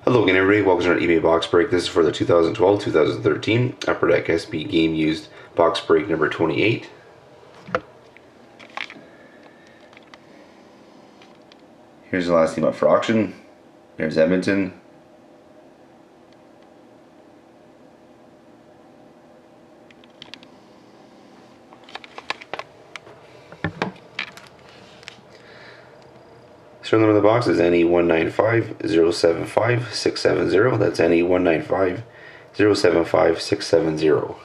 Hello again everybody, welcome to our eBay box break. This is for the 2012-2013 Upper Deck SB Game Used box break number 28. Here's the last team up for auction. There's Edmonton. Serial number of the box is NE195075-670. That's NE195075-670.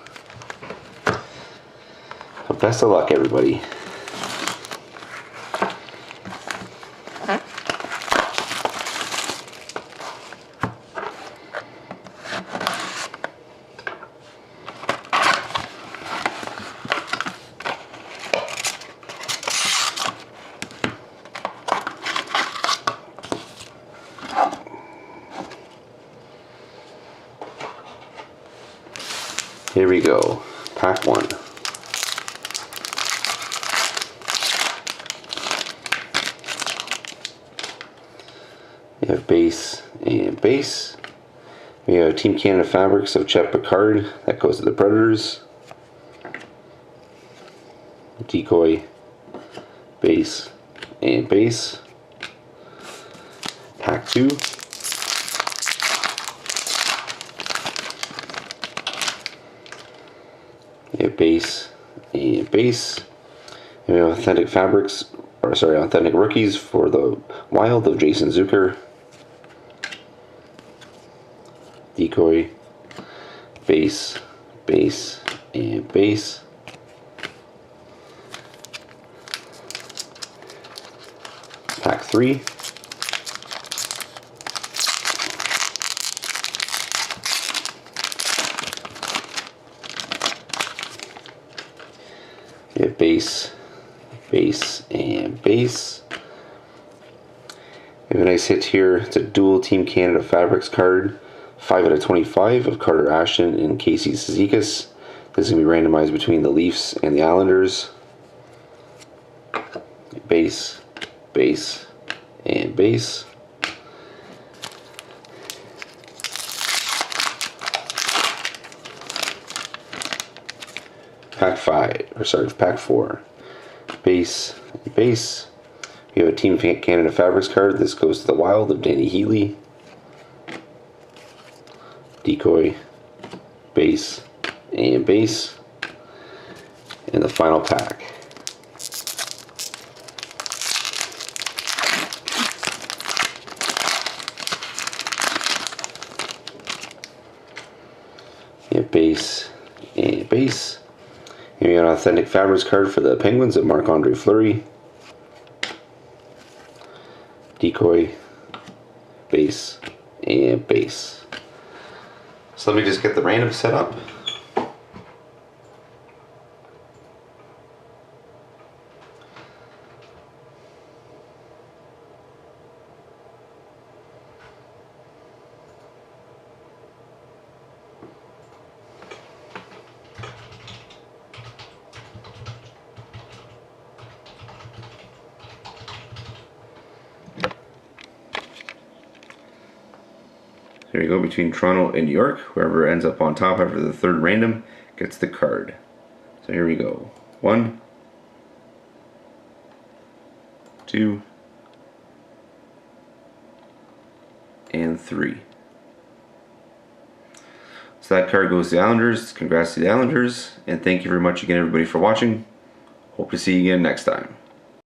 So best of luck, everybody. Here we go. Pack 1. We have base and base. We have Team Canada Fabrics of Chet Picard. That goes to the Predators. Decoy, base and base. Pack 2. We have base and base. And we have authentic fabrics, or sorry, authentic rookies for the Wild of Jason Zucker. Decoy, base, base, and base. Pack 3. We have base, base, and base. We have a nice hit here. It's a dual Team Canada Fabrics card. 5 out of 25 of Carter Ashton and Casey Cizikas. This is going to be randomized between the Leafs and the Islanders. Base, base, and base. Pack 5, or sorry, pack 4. Base, base. We have a Team Canada Fabrics card. This goes to the Wild of Danny Heatley. Decoy, base, and base. And the final pack. We have base and base. Here we got an authentic fabrics card for the Penguins of Marc-Andre Fleury. Decoy, base, and base. So let me just get the random set up. There you go, between Toronto and New York. Whoever ends up on top after the third random gets the card. So here we go. 1, 2, and 3. So that card goes to the Islanders. Congrats to the Islanders. And thank you very much again, everybody, for watching. Hope to see you again next time.